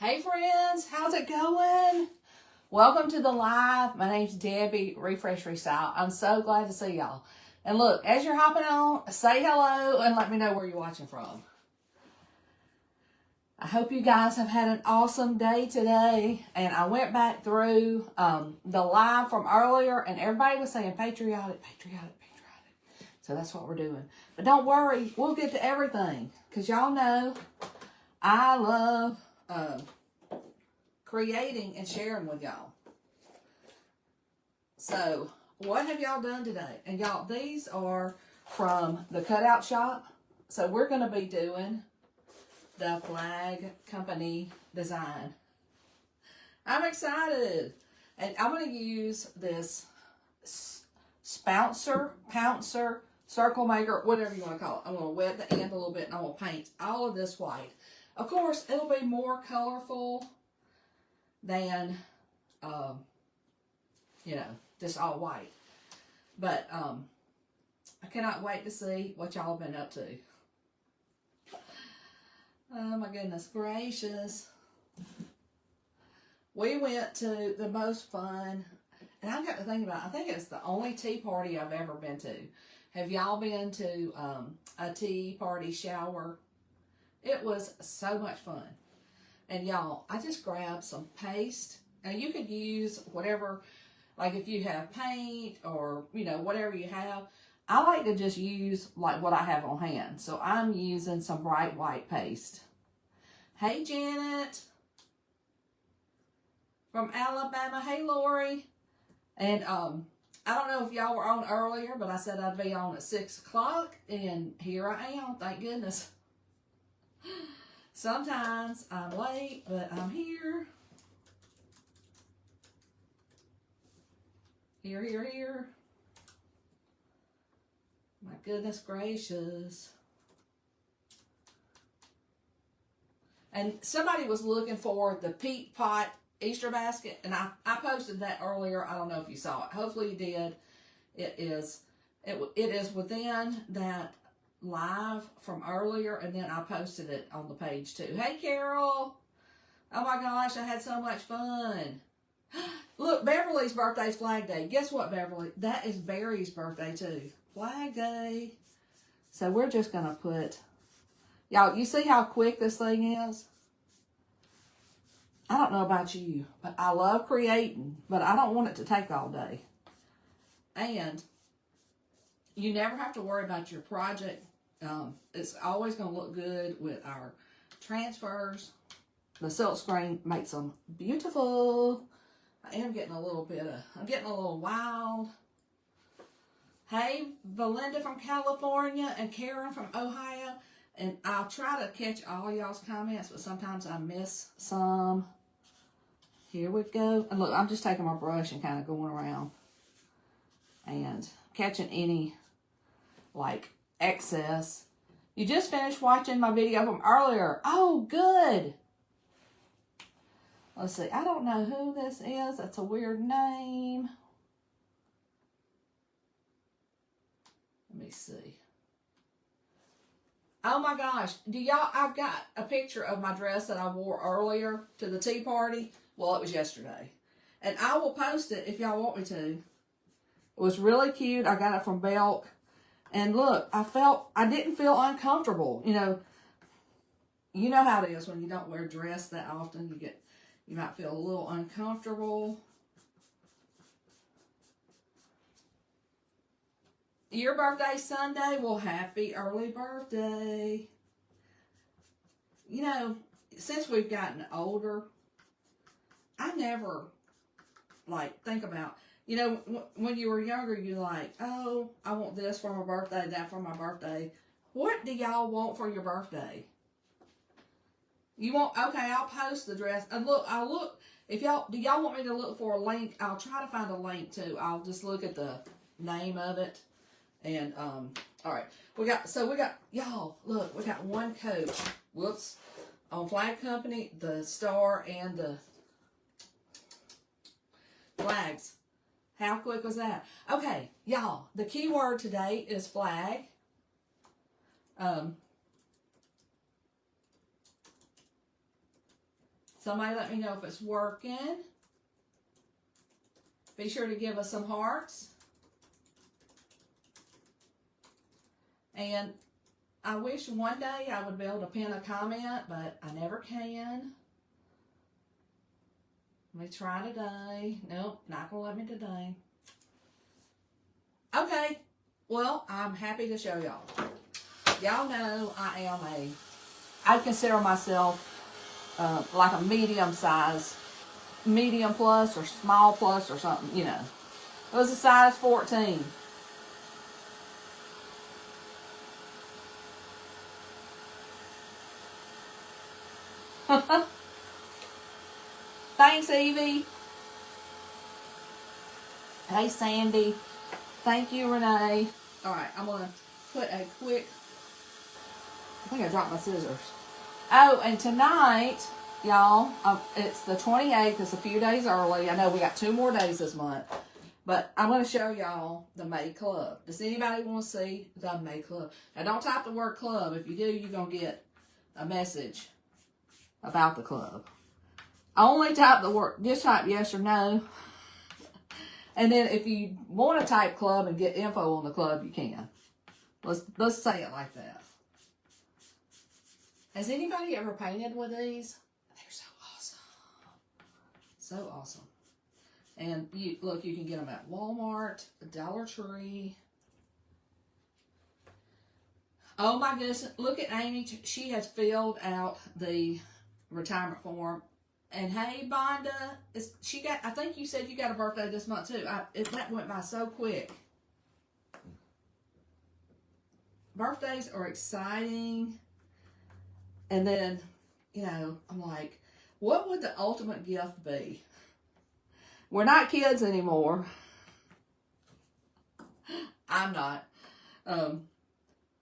Hey friends, how's it going? Welcome to the live. My name's Debbie, Refresh Restyle. I'm so glad to see y'all. And look, as you're hopping on, say hello and let me know where you're watching from. I hope you guys have had an awesome day today. And I went back through the live from earlier and everybody was saying patriotic, patriotic, patriotic. So that's what we're doing. But don't worry, we'll get to everything. Because y'all know I love creating and sharing with y'all. So, what have y'all done today? And y'all, these are from the Cutout Shop. So, we're going to be doing the Flag Company design. I'm excited. And I'm going to use this spouncer, pouncer, circle maker, whatever you want to call it. I'm going to wet the end a little bit and I'm going to paint all of this white. Of course, it'll be more colorful than, you know, just all white. But I cannot wait to see what y'all have been up to. Oh my goodness gracious. We went to the most fun, and I got to think about it, I think it's the only tea party I've ever been to. Have y'all been to a tea party shower? It was so much fun. And y'all, I just grabbed some paste. And you could use whatever, like if you have paint or, you know, whatever you have. I like to just use like what I have on hand. So I'm using some bright white paste. Hey, Janet. From Alabama. Hey, Lori. And I don't know if y'all were on earlier, but I said I'd be on at 6 o'clock. And here I am. Thank goodness. Sometimes I'm late, but I'm here. Here. My goodness gracious. And somebody was looking for the Peat Pot Easter basket, and I posted that earlier. I don't know if you saw it. Hopefully you did. It is within that live from earlier, and then I posted it on the page too. Hey Carol, oh my gosh, I had so much fun. Look, Beverly's birthday's Flag Day. Guess what, Beverly? That is Barry's birthday too. Flag Day. So we're just gonna put, y'all, you see how quick this thing is? I don't know about you, but I love creating, but I don't want it to take all day. And you never have to worry about your project. It's always going to look good with our transfers. The silk screen makes them beautiful. I am getting a little bit of, I'm getting a little wild. Hey, Belinda from California and Karen from Ohio. And I'll try to catch all y'all's comments, but sometimes I miss some. Here we go. And look, I'm just taking my brush and kind of going around and catching any like excess. You just finished watching my video from earlier. Oh, good. Let's see. I don't know who this is. That's a weird name. Let me see. Oh my gosh. Do y'all, I've got a picture of my dress that I wore earlier to the tea party. Well, it was yesterday. And I will post it if y'all want me to. It was really cute. I got it from Belk. And look, I didn't feel uncomfortable. You know how it is when you don't wear a dress that often. You might feel a little uncomfortable. Your birthday Sunday? Well, happy early birthday. You know, since we've gotten older, I never, like, think about, you know, when you were younger, you're like, oh, I want this for my birthday, that for my birthday. What do y'all want for your birthday? You want, okay, I'll post the dress. And look, if do y'all want me to look for a link? I'll try to find a link too. I'll just look at the name of it. And, all right. Y'all, look, we got one coach. Whoops. On Flag Company, the star and the flags. How quick was that? Okay, y'all, the key word today is flag. Somebody let me know if it's working. Be sure to give us some hearts. And I wish one day I would be able to pin a comment, but I never can. Let me try today. Nope, not going to let me today. Okay, well, I'm happy to show y'all. Y'all know I consider myself like a medium size, medium plus or small plus or something, you know. It was a size 14. Thanks, Evie. Hey, Sandy. Thank you, Renee. All right, I'm going to put a quick... I think I dropped my scissors. Oh, and tonight, y'all, it's the 28th. It's a few days early. I know we got 2 more days this month. But I'm going to show y'all the May Club. Does anybody want to see the May Club? Now, don't type the word club. If you do, you're going to get a message about the club. Only type the word, just type yes or no. And then if you want to type club and get info on the club, you can. Let's say it like that. Has anybody ever painted with these? They're so awesome. So awesome. And look, you can get them at Walmart, Dollar Tree. Oh my goodness, look at Amy. She has filled out the retirement form. And hey, Bonda, I think you said you got a birthday this month too. That went by so quick. Birthdays are exciting. And then, you know, I'm like, what would the ultimate gift be? We're not kids anymore. I'm not.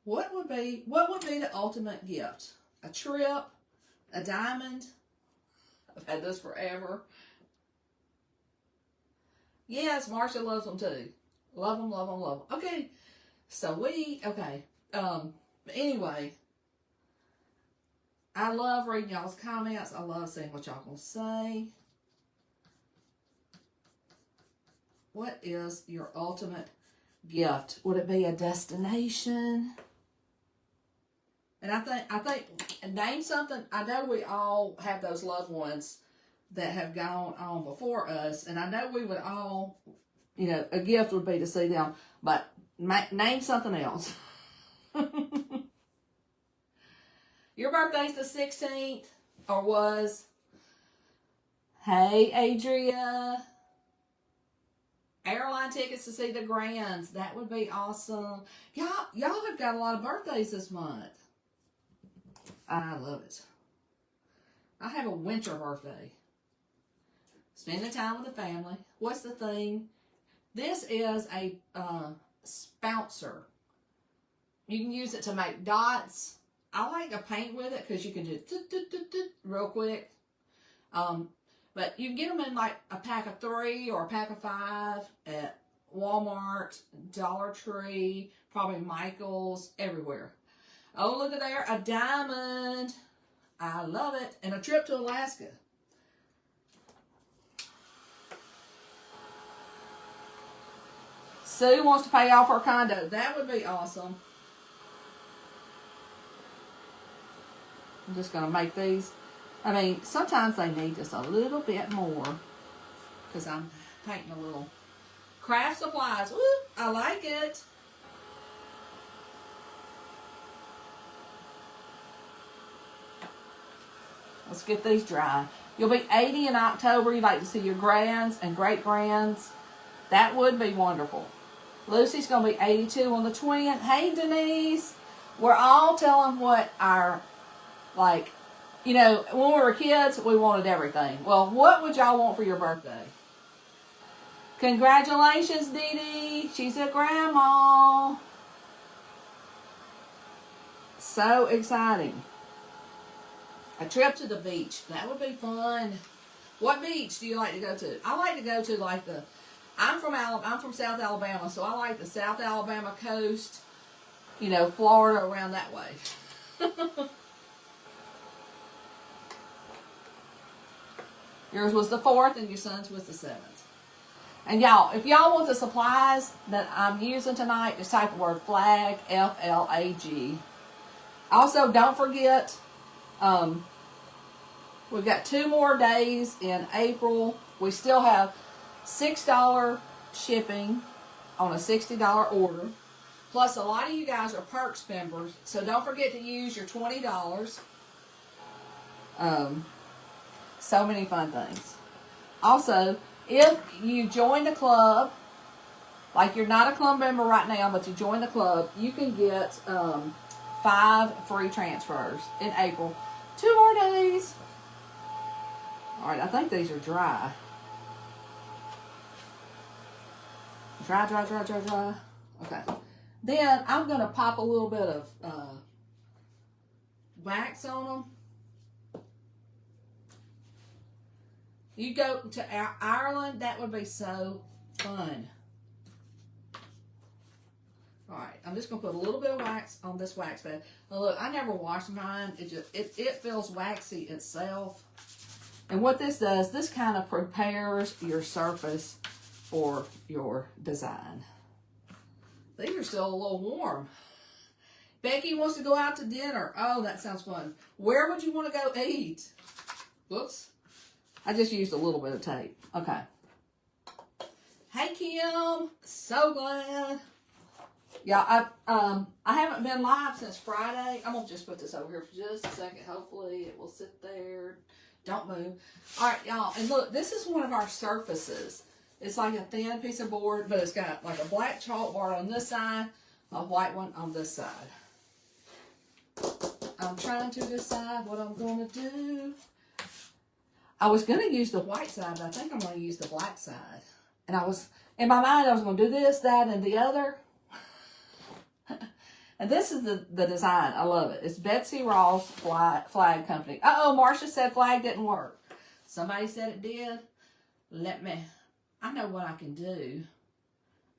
What would be the ultimate gift? A trip? A diamond? I've had this forever. Yes, Marcia loves them too. Love them, love them, love them. Okay. So anyway, I love reading y'all's comments. I love seeing what y'all gonna say. What is your ultimate gift? Would it be a destination? And I think, name something. I know we all have those loved ones that have gone on before us. And I know we would all, you know, a gift would be to see them. But name something else. Your birthday's the 16th, or was. Hey, Adria. Airline tickets to see the Grands. That would be awesome. Y'all have got a lot of birthdays this month. I love it. I have a winter birthday. Spending time with the family. What's the thing? This is a spouncer. You can use it to make dots. I like to paint with it because you can just real quick. But you can get them in like a pack of 3 or a pack of 5 at Walmart, Dollar Tree, probably Michael's, everywhere. Oh, look at there, a diamond. I love it. And a trip to Alaska. Sue wants to pay off her condo. That would be awesome. I'm just going to make these. I mean, sometimes they need just a little bit more. Because I'm painting a little craft supplies. Woo, I like it. Let's get these dry. You'll be 80 in October. You'd like to see your grands and great-grands. That would be wonderful. Lucy's going to be 82 on the 20th. Hey, Denise. We're all telling what our, like, you know, when we were kids, we wanted everything. Well, what would y'all want for your birthday? Congratulations, Dee Dee. She's a grandma. So exciting. A trip to the beach. That would be fun. What beach do you like to go to? I like to go to like I'm from South Alabama, so I like the South Alabama coast, you know, Florida, around that way. Yours was the 4th and your son's was the 7th. And y'all, if y'all want the supplies that I'm using tonight, just type the word flag, F-L-A-G. Also, don't forget, we've got 2 more days in April. We still have $6 shipping on a $60 order. Plus, a lot of you guys are Perks members, so don't forget to use your $20. So many fun things. Also, if you join the club, like you're not a club member right now, but you join the club, you can get 5 free transfers in April. 2 more days. All right, I think these are dry. Dry. Okay. Then I'm going to pop a little bit of wax on them. You go to Ireland, that would be so fun. All right, I'm just going to put a little bit of wax on this wax pad. Now look, I never washed mine. It feels waxy itself. And what this does, this kind of prepares your surface for your design. These are still a little warm. Becky wants to go out to dinner. Oh, that sounds fun. Where would you want to go eat? Whoops. I just used a little bit of tape. Okay. Hey, Kim. So glad. Yeah, I haven't been live since Friday. I'm going to just put this over here for just a second. Hopefully it will sit there. Don't move. All right, y'all. And look, this is one of our surfaces. It's like a thin piece of board, but it's got like a black chalkboard on this side, a white one on this side. I'm trying to decide what I'm going to do. I was going to use the white side, but I think I'm going to use the black side. And I was, in my mind, I was going to do this, that, and the other. And this is the design. I love it. It's Betsy Ross Flag Company. Uh-oh, Marcia said flag didn't work. Somebody said it did. I know what I can do.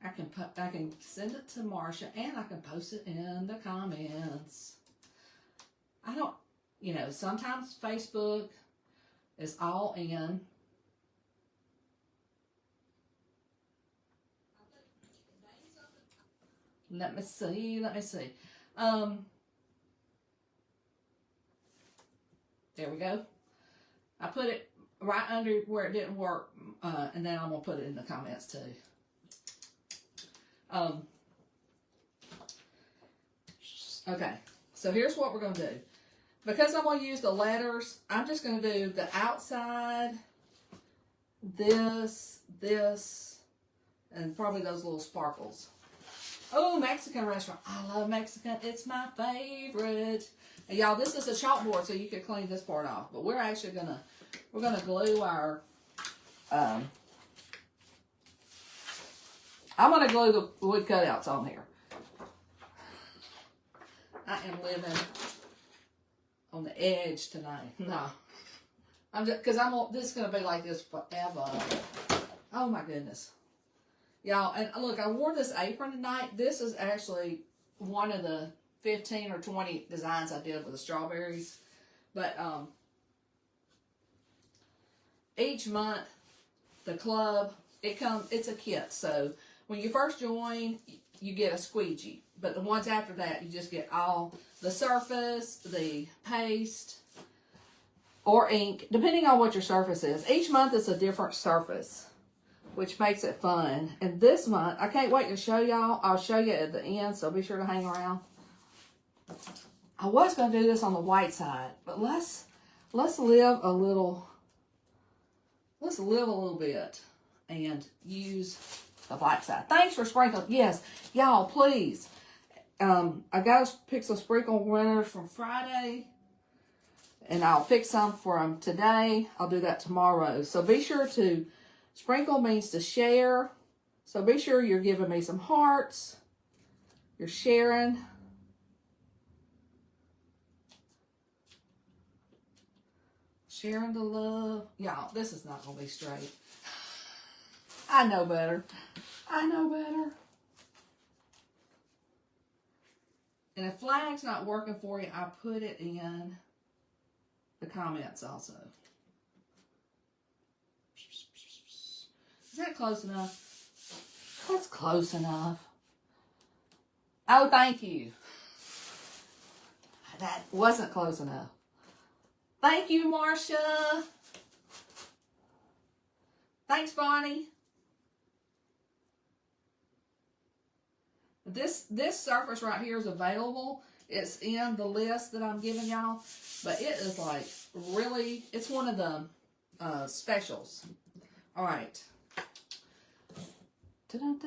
I can send it to Marcia, and I can post it in the comments. Sometimes Facebook is all in. Let me see. There we go. I put it right under where it didn't work, and then I'm going to put it in the comments too. Okay, so here's what we're going to do. Because I'm going to use the letters, I'm just going to do the outside, this, and probably those little sparkles. Oh, Mexican restaurant. I love Mexican. It's my favorite. And y'all, this is a chalkboard, so you can clean this part off. But we're actually we're gonna glue our, I'm gonna glue the wood cutouts on here. I am living on the edge tonight. No. This is gonna be like this forever. Oh my goodness. Y'all, and look, I wore this apron tonight. This is actually one of the 15 or 20 designs I did with the strawberries. But each month, the club, it's a kit. So when you first join, you get a squeegee. But the ones after that, you just get all the surface, the paste, or ink, depending on what your surface is. Each month is a different surface, which makes it fun. And this month, I can't wait to show y'all. I'll show you at the end, so be sure to hang around. I was going to do this on the white side, but let's live a little bit and use the black side. Thanks for sprinkling. Yes, y'all, please. I got to pick some sprinkle winners from Friday, and I'll pick some from today. I'll do that tomorrow. So be sure to, sprinkle means to share. So be sure you're giving me some hearts. You're sharing. Sharing the love. Y'all, this is not going to be straight. I know better. I know better. And if flag's not working for you, I put it in the comments also. Is that close enough? That's close enough. Oh, thank you. That wasn't close enough. Thank you, Marcia. Thanks, Bonnie. This surface right here is available. It's in the list that I'm giving y'all, but it is like really, it's one of the specials. All right. I'm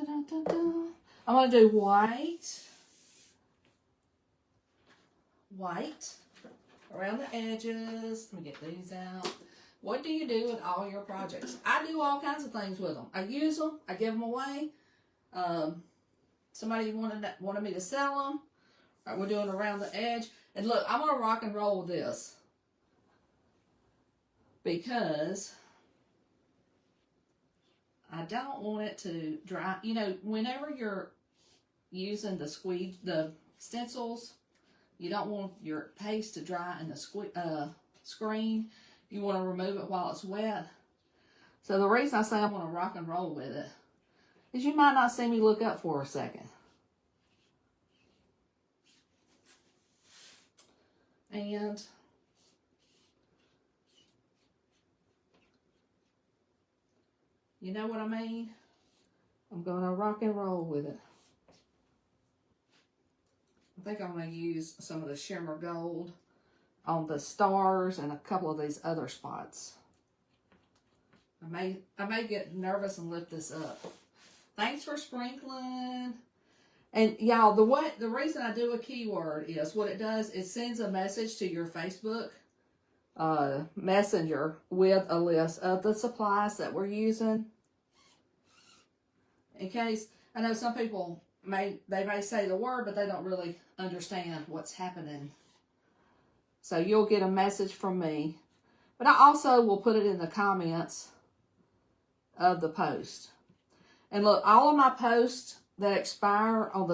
going to do white around the edges. Let me get these out. What do you do with all your projects? I do all kinds of things with them. I use them. I give them away. Somebody wanted me to sell them. All right, we're doing around the edge. And look, I'm going to rock and roll with this. Because I don't want it to dry. You know, whenever you're using the stencils, you don't want your paste to dry in the screen. You want to remove it while it's wet. So the reason I say I'm going to rock and roll with it is you might not see me look up for a second. And you know what I mean? I'm going to rock and roll with it. I think I'm going to use some of the shimmer gold on the stars and a couple of these other spots. I may get nervous and lift this up. Thanks for sprinkling. And y'all, the reason I do a keyword is what it does, it sends a message to your Facebook Messenger with a list of the supplies that we're using. In case, I know some people may say the word, but they don't really understand what's happening. So you'll get a message from me. But I also will put it in the comments of the post. And look, all of my posts that expire on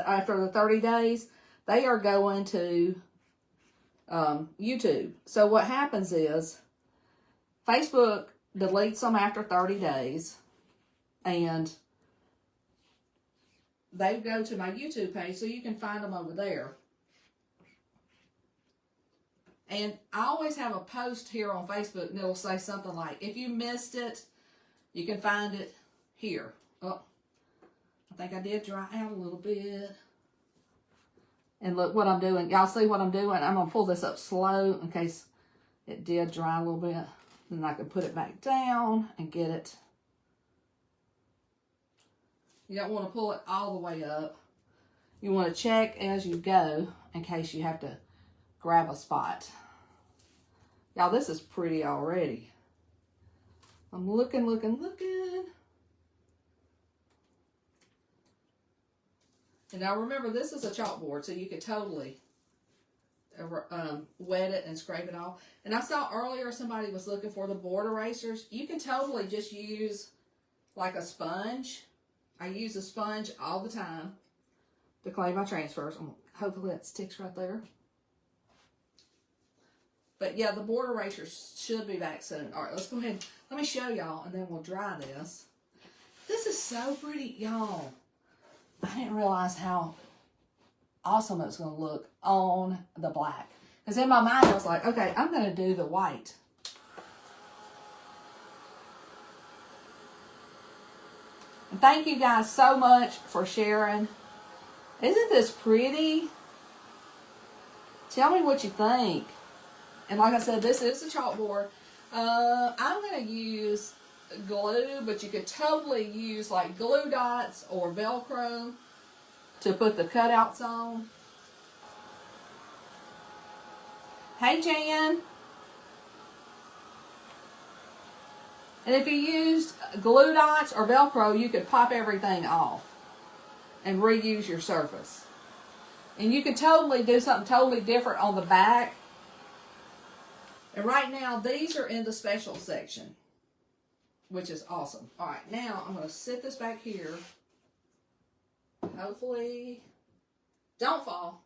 after the 30 days, they are going to YouTube. So what happens is Facebook deletes them after 30 days. And they go to my YouTube page, so you can find them over there. And I always have a post here on Facebook, and it'll say something like, if you missed it, you can find it here. Oh, I think I did dry out a little bit. And look what I'm doing. Y'all see what I'm doing? I'm going to pull this up slow in case it did dry a little bit. Then I can put it back down and get it. You don't want to pull it all the way up. You want to check as you go in case you have to grab a spot. Y'all, this is pretty already. I'm looking. And now remember, this is a chalkboard, so you could totally wet it and scrape it off. And I saw earlier somebody was looking for the board erasers. You can totally just use like a sponge. I use a sponge all the time to clean my transfers. Hopefully that sticks right there. But yeah, the board erasers should be back soon. All right, let's go ahead. Let me show y'all, and then we'll dry this. This is so pretty, y'all. I didn't realize how awesome it was going to look on the black. Because in my mind, I was like, okay, I'm going to do the white. And thank you guys so much for sharing. Isn't this pretty? Tell me what you think. And like I said, this is a chalkboard. I'm going to use glue, but you could totally use like glue dots or Velcro to put the cutouts on. Hey, Jan. And if you used glue dots or Velcro, you could pop everything off and reuse your surface. And you could totally do something totally different on the back. And right now, these are in the special section, which is awesome. All right, now I'm going to sit this back here. Hopefully, don't fall.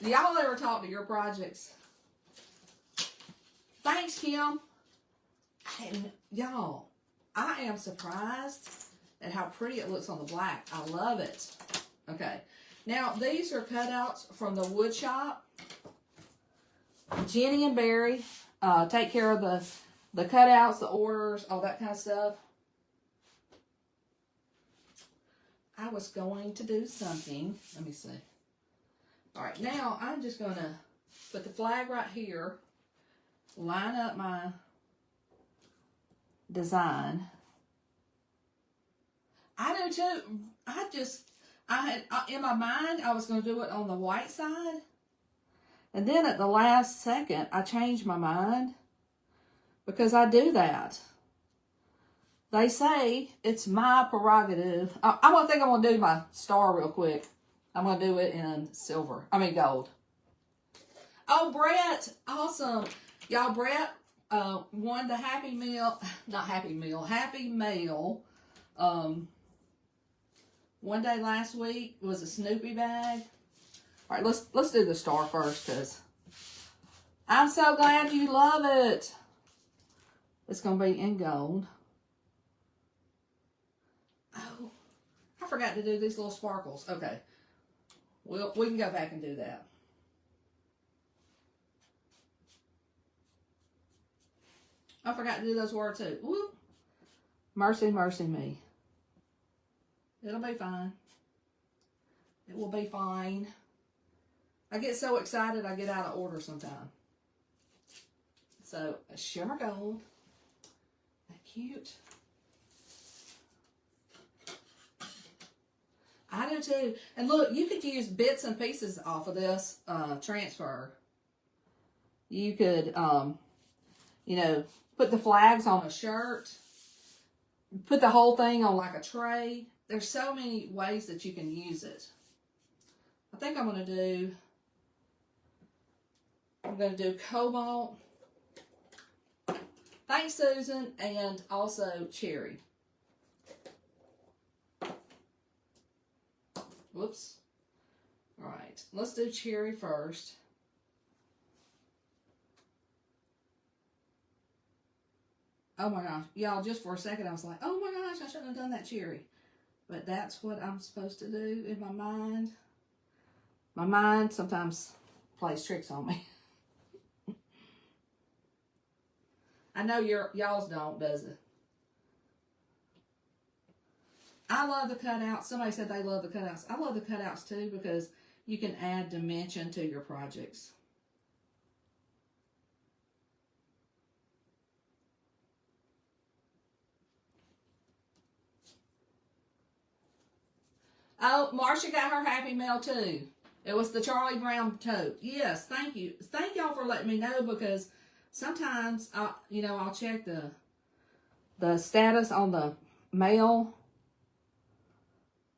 Do y'all ever talk to your projects? Thanks, Kim. And y'all, I am surprised at how pretty it looks on the black. I love it. Okay. Now, these are cutouts from the wood shop. Jenny and Barry take care of the cutouts, the orders, all that kind of stuff. I was going to do something. Let me see. All right, now I'm just going to put the flag right here, line up my design. I do too. In my mind, I was going to do it on the white side. And then at the last second, I changed my mind because I do that. They say it's my prerogative. I'm going to do my star real quick. I'm going to do it in gold. Oh, Brett. Awesome. Y'all, Brett won the Happy Mail. One day last week was a Snoopy bag. All right, let's do the star first because I'm so glad you love it. It's going to be in gold. Oh, I forgot to do these little sparkles. Okay. Well, we can go back and do that. I forgot to do those words too. Whoop. Mercy, mercy me. It'll be fine. It will be fine. I get so excited I get out of order sometimes. So, a shimmer gold. That cute. I do too. And look, you could use bits and pieces off of this transfer. You could, put the flags on a shirt. Put the whole thing on like a tray. There's so many ways that you can use it. I think I'm going to do cobalt. Thanks, Susan. And also cherry. Whoops. All right. Let's do cherry first. Oh my gosh. Y'all, just for a second, I was like, oh my gosh, I shouldn't have done that cherry. But that's what I'm supposed to do in my mind. My mind sometimes plays tricks on me. I know y'all's don't, does it? I love the cutouts. Somebody said they love the cutouts. I love the cutouts too because you can add dimension to your projects. Oh, Marcia got her Happy Mail too. It was the Charlie Brown tote. Yes, thank you. Thank y'all for letting me know because sometimes I'll check the status on the mail.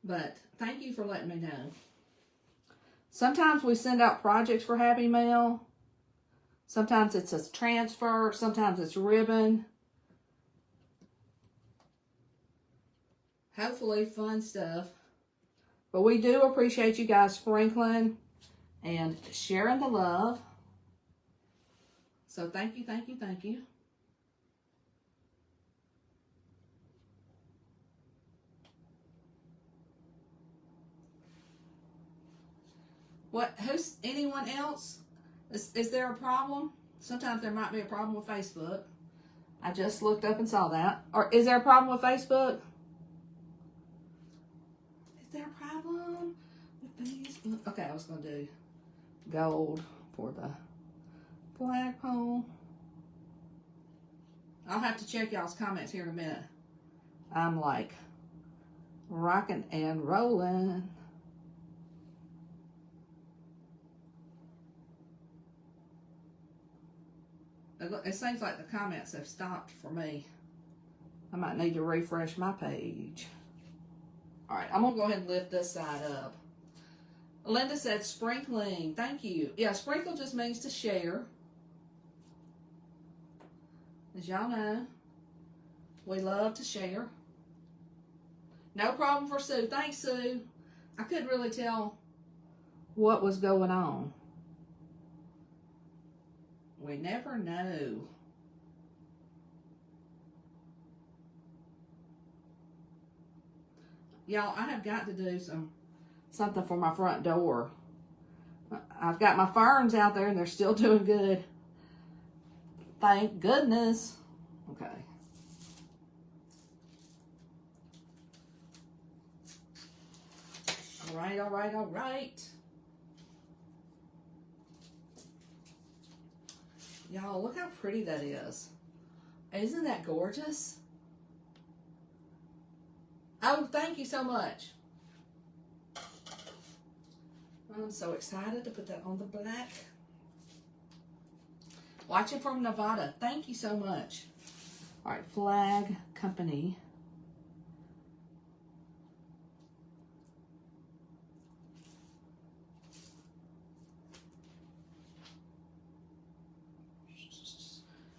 But thank you for letting me know. Sometimes we send out projects for Happy Mail. Sometimes it's a transfer. Sometimes it's ribbon. Hopefully fun stuff. But we do appreciate you guys sprinkling and sharing the love. So thank you, thank you, thank you. Anyone else? Is there a problem? Sometimes there might be a problem with Facebook. I just looked up and saw that. Or is there a problem with Facebook? Is there a problem with Facebook? Okay, I was going to do gold for the flagpole. I'll have to check y'all's comments here in a minute. I'm like rocking and rolling. It seems like the comments have stopped for me. I might need to refresh my page. All right, I'm going to go ahead and lift this side up. Linda said sprinkling. Thank you. Yeah, sprinkle just means to share. As y'all know, we love to share. No problem for Sue. Thanks, Sue. I couldn't really tell what was going on. We never know. Y'all, I have got to do something for my front door. I've got my ferns out there and they're still doing good. Thank goodness. Okay. All right, all right, all right. Y'all, look how pretty that is. Isn't that gorgeous? Oh, thank you so much. I'm so excited to put that on the black. Watching from Nevada. Thank you so much. All right, Flag Company.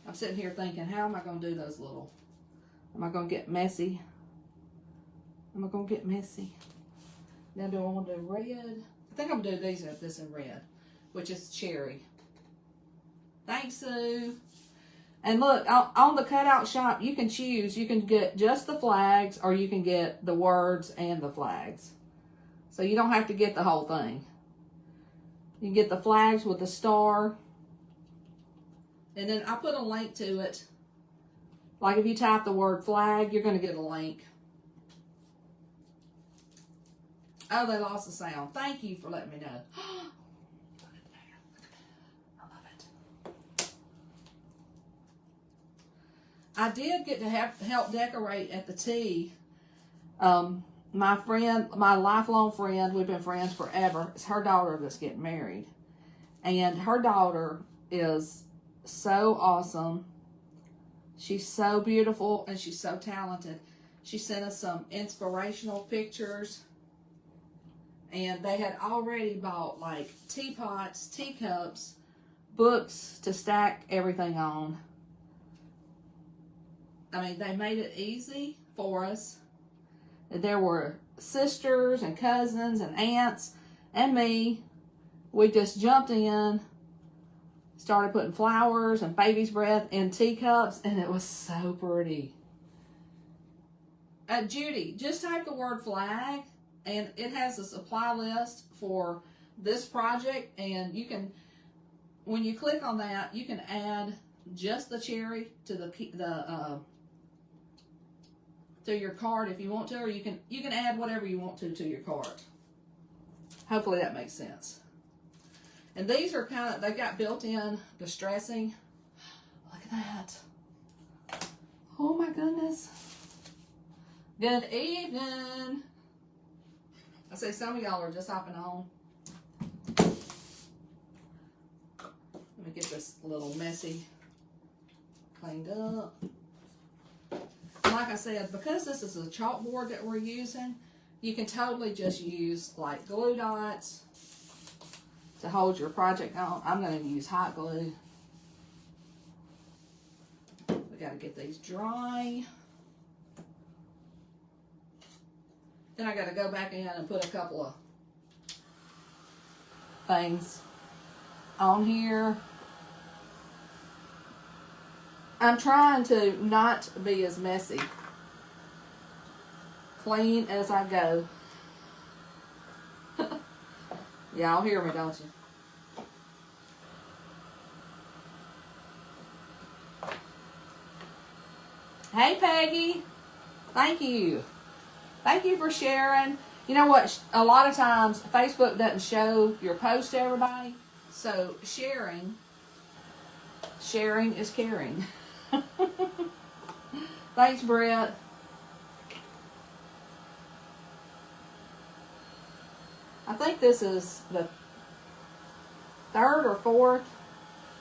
I'm sitting here thinking, how am I going to do those little? Am I going to get messy? Am I going to get messy? Now, do I want to do red? I think I'm going to do this in red, which is cherry. Thanks, Sue. And look, on the Cutout Shop, you can choose. You can get just the flags, or you can get the words and the flags. So you don't have to get the whole thing. You can get the flags with the star. And then I put a link to it. Like if you type the word flag, you're going to get a link. Oh, they lost the sound. Thank you for letting me know. Look at that. I love it. I did get to help decorate at the tea. My friend, my lifelong friend, we've been friends forever. It's her daughter that's getting married. And her daughter is so awesome. She's so beautiful and she's so talented. She sent us some inspirational pictures. And they had already bought like teapots, teacups, books to stack everything on. I mean, they made it easy for us. There were sisters and cousins and aunts and me. We just jumped in, started putting flowers and baby's breath in teacups, and it was so pretty. Judy, just type the word flag. And it has a supply list for this project, and you can, when you click on that, you can add just the cherry to to your card if you want to, or you can add whatever you want to your cart. Hopefully that makes sense. And these are they got built-in distressing. Look at that. Oh my goodness. Good evening. I say some of y'all are just hopping on. Let me get this a little messy cleaned up. Like I said, because this is a chalkboard that we're using, you can totally just use like glue dots to hold your project on. I'm going to use hot glue. We got to get these dry. Then I got to go back in and put a couple of things on here. I'm trying to not be as messy. Clean as I go. Y'all hear me, don't you? Hey, Peggy. Thank you. Thank you for sharing. You know what? A lot of times Facebook doesn't show your post to everybody. So sharing is caring. Thanks, Brett. I think this is the third or fourth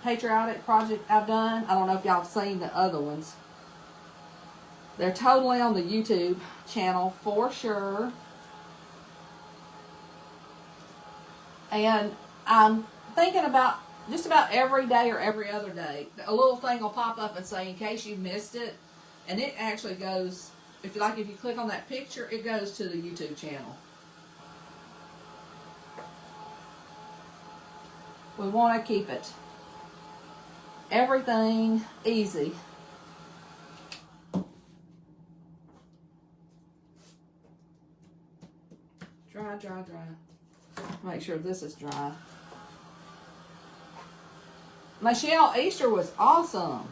patriotic project I've done. I don't know if y'all have seen the other ones. They're totally on the YouTube channel for sure. And I'm thinking about just about every day or every other day, a little thing will pop up and say, in case you missed it. And it actually goes, if you click on that picture, it goes to the YouTube channel. We want to keep it everything easy. dry, dry, dry. Make sure this is dry. Michelle, Easter was awesome.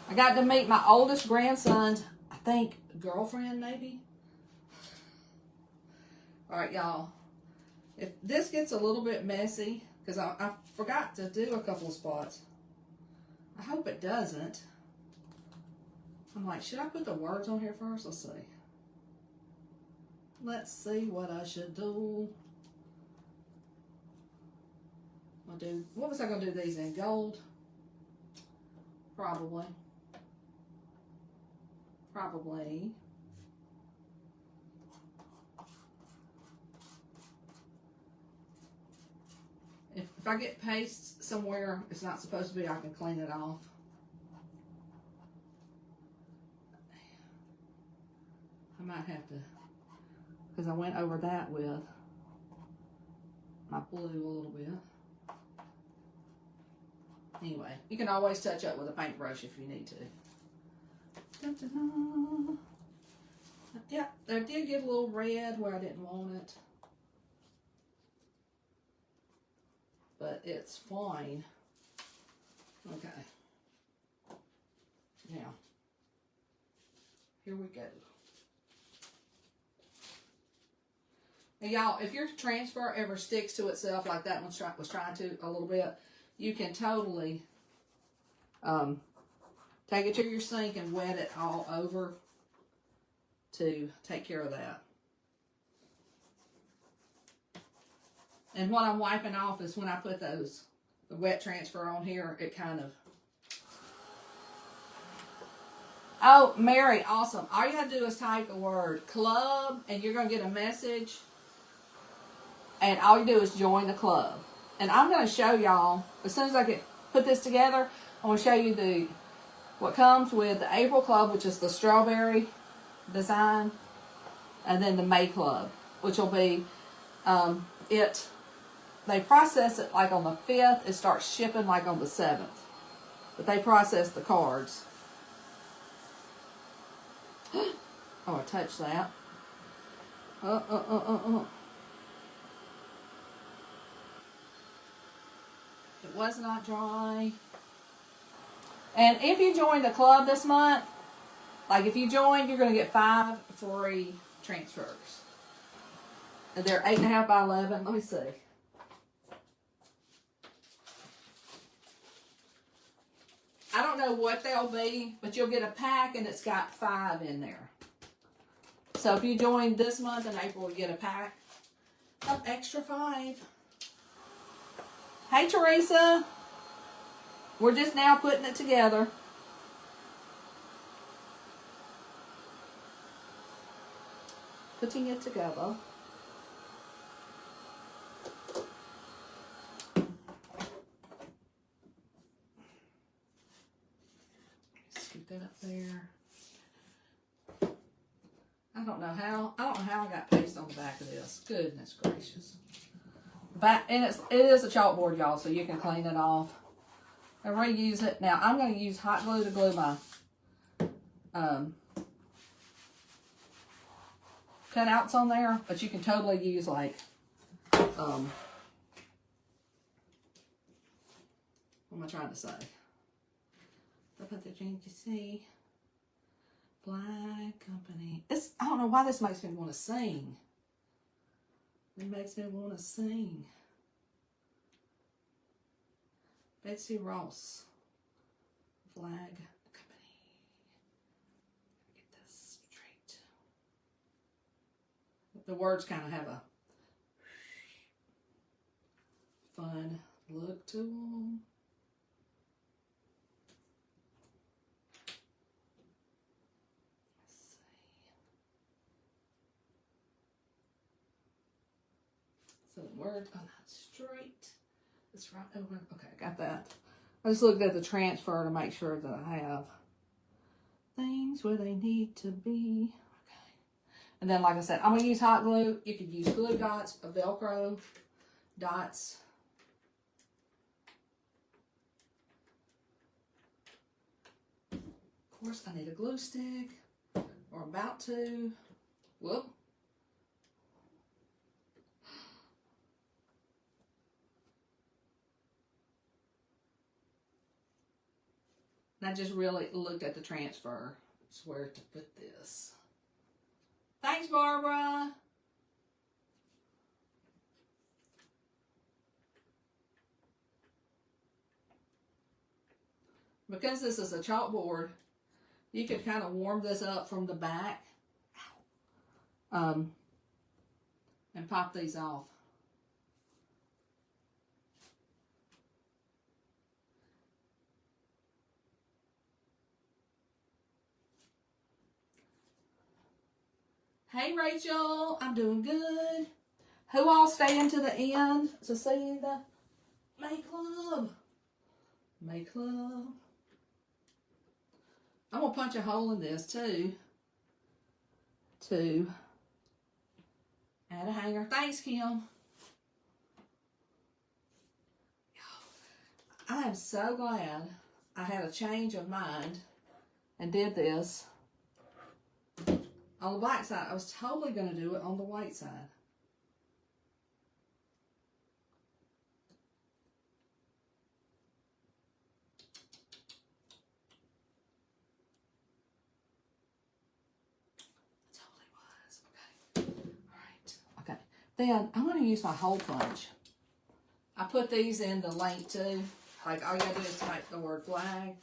I got to meet my oldest grandson's, I think, girlfriend maybe. All right, y'all. If this gets a little bit messy, because I forgot to do a couple of spots. I hope it doesn't. I'm like, should I put the words on here first? Let's see. Let's see what I should do. What was I going to do these in? Gold? Probably. If I get paste somewhere it's not supposed to be, I can clean it off. I might have to, because I went over that with my blue a little bit. Anyway, you can always touch up with a paintbrush if you need to. Da-da-da. Yeah, I did get a little red where I didn't want it. But it's fine. Okay. Now, here we go. And y'all, if your transfer ever sticks to itself like that one was trying to a little bit, you can totally take it to your sink and wet it all over to take care of that. And what I'm wiping off is when I put the wet transfer on here, it kind of... Oh, Mary, awesome. All you have to do is type the word club, and you're going to get a message. And all you do is join the club. And I'm going to show y'all, as soon as I put this together, I'm going to show you what comes with the April Club, which is the strawberry design, and then the May Club, which will be they process it like on the 5th. It starts shipping like on the 7th. But they process the cards. Oh, I touched that. It was not dry. And if you join the club this month, like if you join, you're going to get 5 free transfers. And they're 8.5 by 11. Let me see. I don't know what they'll be, but you'll get a pack and it's got 5 in there. So if you join this month in April, you get a pack of extra 5. Hey, Teresa. We're just now putting it together. Putting it together. Scoot that up there. I don't know how I got paste on the back of this. Goodness gracious. And it is a chalkboard, y'all, so you can clean it off and reuse it. Now, I'm going to use hot glue to glue my cutouts on there, but you can totally use like, what am I trying to say? I put the change to see. Flag Company. I don't know why this makes me want to sing. It makes me want to sing. Betsy Ross. Flag Company. Get this straight. The words kind of have a fun look to them. So the word, oh, not straight. It's right over. Okay, I got that. I just looked at the transfer to make sure that I have things where they need to be. Okay. And then, like I said, I'm going to use hot glue. You could use glue dots, a Velcro dots. Of course, I need a glue stick. or about to. Whoop. And I just really looked at the transfer. It's where to put this. Thanks, Barbara. Because this is a chalkboard, you can kind of warm this up from the back and pop these off. Hey Rachel, I'm doing good. Who all staying to the end to see the May Club? May Club. I'm gonna punch a hole in this too to add a hanger. Thanks, Kim. I am so glad I had a change of mind and did this on the black side. I was totally going to do it on the white side. It totally was. Okay. All right. Okay. Then I'm going to use my hole punch. I put these in the link too. Like all you got to do is type the word flag.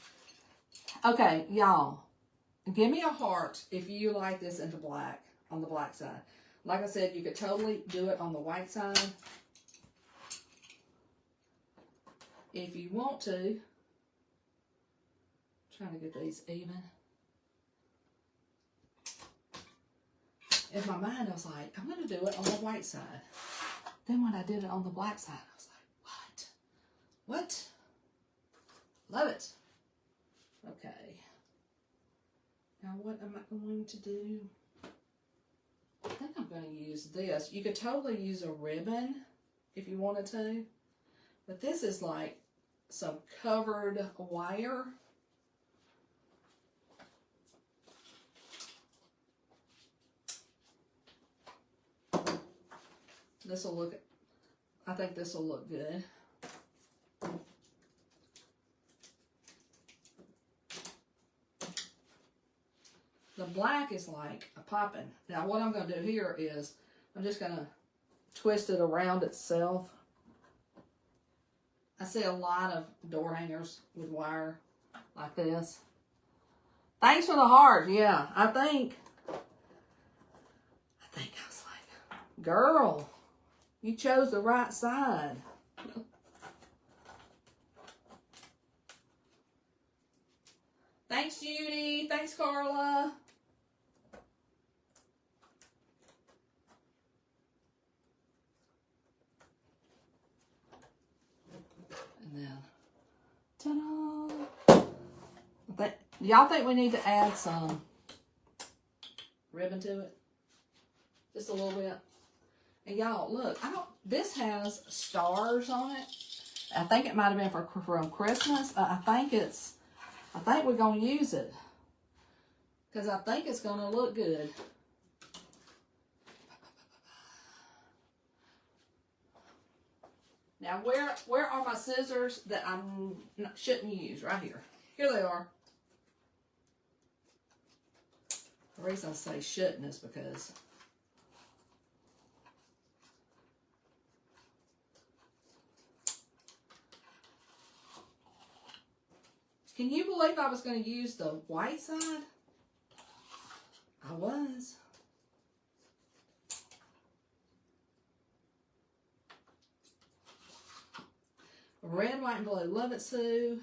Okay, y'all. Give me a heart if you like this into black, on the black side. Like I said, you could totally do it on the white side. If you want to. I'm trying to get these even. In my mind, I was like, I'm going to do it on the white side. Then when I did it on the black side, I was like, what? What? Love it. Okay. Now what am I going to do? I think I'm going to use this. You could totally use a ribbon if you wanted to. But this is like some covered wire. This will look, I think this will look good. The black is like a popping. Now what I'm going to do here is I'm just going to twist it around itself. I see a lot of door hangers with wire like this. Thanks for the heart. Yeah, I think I was like, girl, you chose the right side. Thanks, Judy. Thanks, Carla. And then, ta-da! Y'all think we need to add some ribbon to it? Just a little bit. And y'all, look, this has stars on it. I think it might have been from Christmas. I think we're going to use it. Because I think it's going to look good. Now, where are my scissors that I shouldn't use? Right here. Here they are. The reason I say shouldn't is because can you believe I was going to use the white side? I was. Red, white, and blue. Love it, Sue.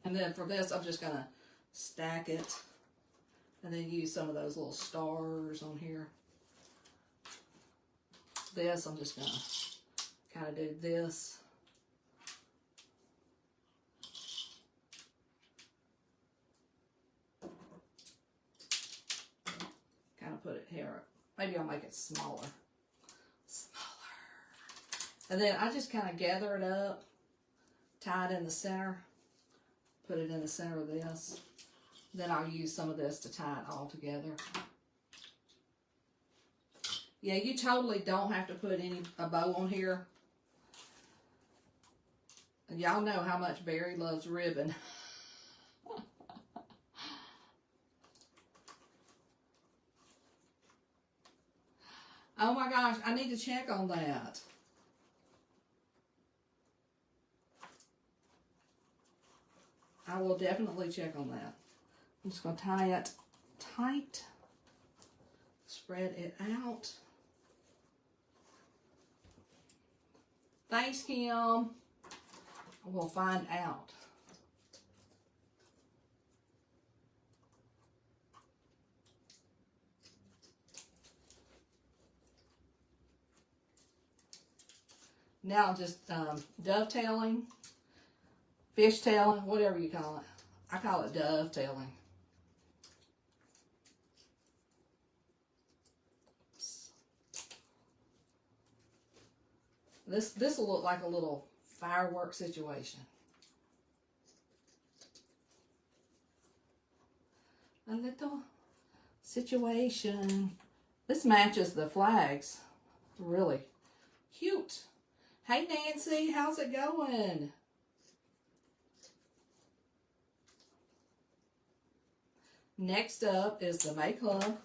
And then for this, I'm just going to stack it. And then use some of those little stars on here. This, I'm just going to kind of do this. Kind of put it here. Maybe I'll make it smaller. And then I just kind of gather it up, tie it in the center, put it in the center of this. Then I'll use some of this to tie it all together. Yeah, you totally don't have to put a bow on here. Y'all know how much Barry loves ribbon. Oh my gosh, I need to check on that. I will definitely check on that. I'm just going to tie it tight. Spread it out. Thanks, Kim. We'll find out. Now just dovetailing, fishtailing, whatever you call it. I call it dovetailing. This will look like a little firework situation. A little situation. This matches the flags. Really cute. Hey Nancy, how's it going? Next up is the May Club.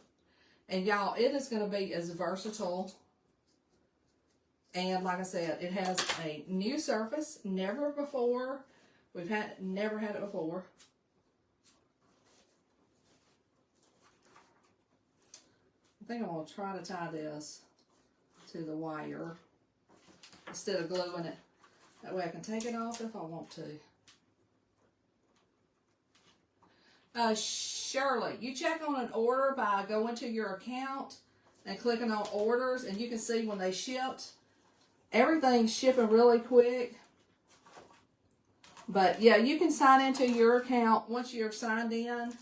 And y'all, it is going to be as versatile. And like I said, it has a new surface. Never before. Never had it before. I think I'm going to try to tie this to the wire instead of gluing it. That way I can take it off if I want to. Shirley, you check on an order by going to your account and clicking on orders, and you can see when they shipped. Everything's shipping really quick. But yeah, you can sign into your account. Once you're signed in,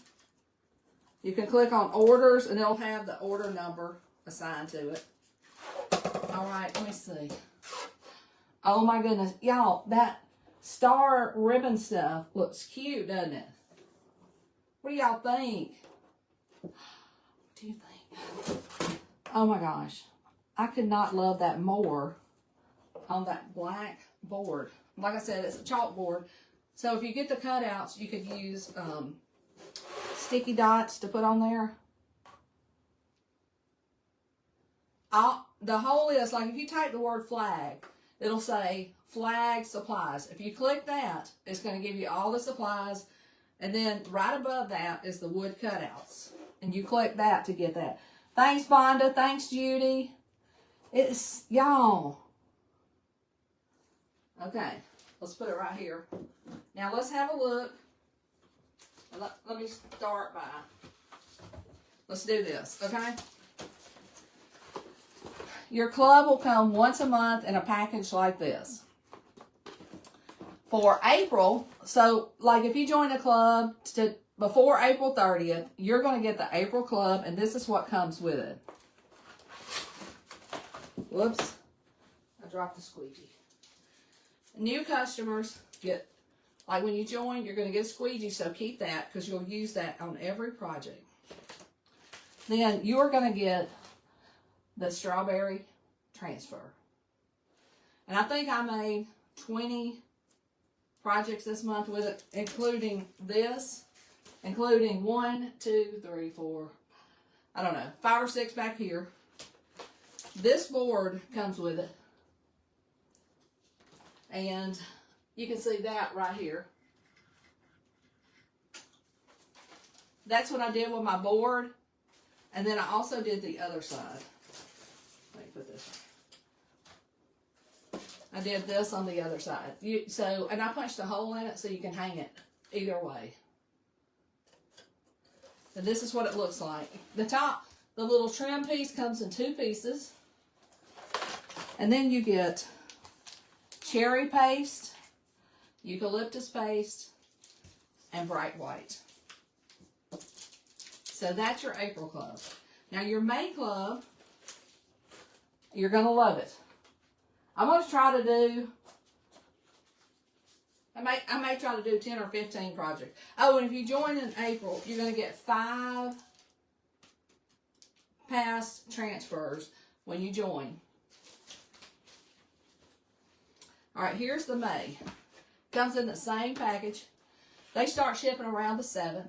you can click on orders and it'll have the order number assigned to it. All right, let me see. Oh my goodness. Y'all, that star ribbon stuff looks cute, doesn't it? What do y'all think? What do you think? Oh my gosh. I could not love that more on that black board. Like I said, it's a chalkboard. So if you get the cutouts, you could use sticky dots to put on there. The whole is, like if you type the word flag, it'll say flag supplies. If you click that, it's going to give you all the supplies. And then right above that is the wood cutouts. And you click that to get that. Thanks, Bonda. Thanks, Judy. It's, y'all. Okay, let's put it right here. Now let's have a look. Let me start by, let's do this, okay? Your club will come once a month in a package like this. For April, so like if you join the club before April 30th, you're going to get the April club, and this is what comes with it. Whoops, I dropped the squeegee. New customers get, like when you join, you're going to get a squeegee, so keep that because you'll use that on every project. Then you're going to get the strawberry transfer. And I think I made 20 projects this month with it, including this, including 1, 2, 3, 4, I don't know, 5 or 6 back here. This board comes with it. And you can see that right here. That's what I did with my board. And then I also did the other side. Let me put this on. I did this on the other side. And I punched a hole in it so you can hang it either way. And this is what it looks like. The top, the little trim piece comes in 2 pieces. And then you get cherry paste, eucalyptus paste, and bright white. So that's your April club. Now your May club, you're going to love it. I'm going to try to do, I may try to do 10 or 15 projects. Oh, and if you join in April, you're going to get 5 past transfers when you join. All right, here's the May. Comes in the same package. They start shipping around the 7th.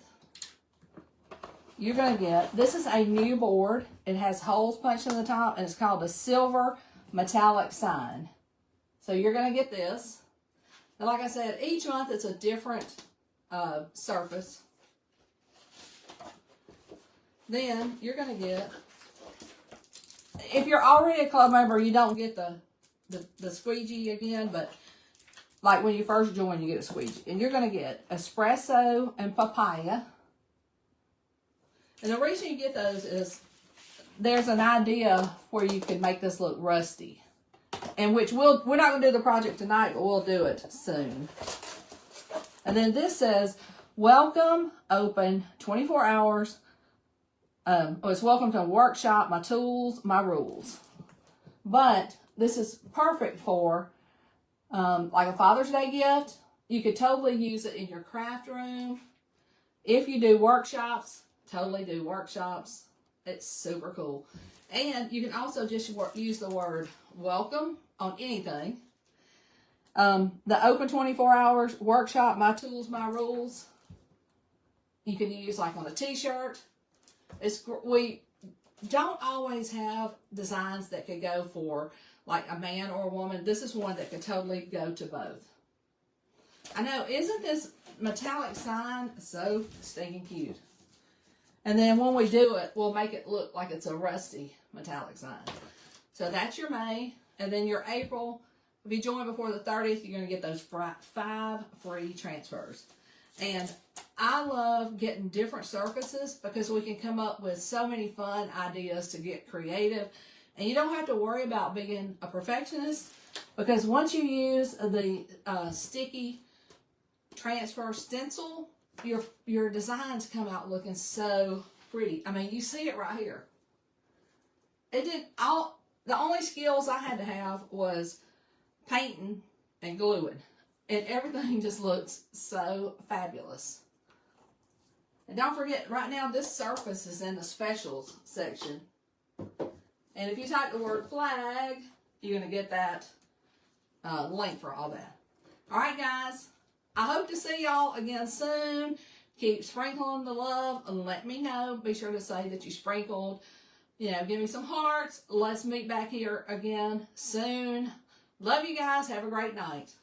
You're going to get, this is a new board. It has holes punched in the top, and it's called a silver metallic sign. So you're going to get this. And like I said, each month it's a different surface. Then you're going to get, if you're already a club member, you don't get the squeegee again, but like when you first join, you get a squeegee. And you're going to get espresso and papaya. And the reason you get those is there's an idea where you can make this look rusty. And which we're not going to do the project tonight, but we'll do it soon. And then this says, welcome, open, 24 hours. It's welcome to a workshop, my tools, my rules. But this is perfect for like a Father's Day gift. You could totally use it in your craft room. If you do workshops, totally do workshops. It's super cool. And you can also just use the word welcome on anything. The open 24 hours workshop, my tools, my rules. You can use like on a t-shirt. We don't always have designs that could go for like a man or a woman. This is one that could totally go to both. I know, isn't this metallic sign so stinking cute? And then when we do it, we'll make it look like it's a rusty metallic sign. So that's your May. And then your April, if you join before the 30th, you're going to get those 5 free transfers. And I love getting different surfaces because we can come up with so many fun ideas to get creative. And you don't have to worry about being a perfectionist because once you use the sticky transfer stencil, your designs come out looking so pretty. I mean, you see it right here. The only skills I had to have was painting and gluing. And everything just looks so fabulous. And don't forget, right now this surface is in the specials section. And if you type the word flag, you're going to get that link for all that. All right, guys. I hope to see y'all again soon. Keep sprinkling the love and let me know. Be sure to say that you sprinkled. You know, give me some hearts. Let's meet back here again soon. Love you guys. Have a great night.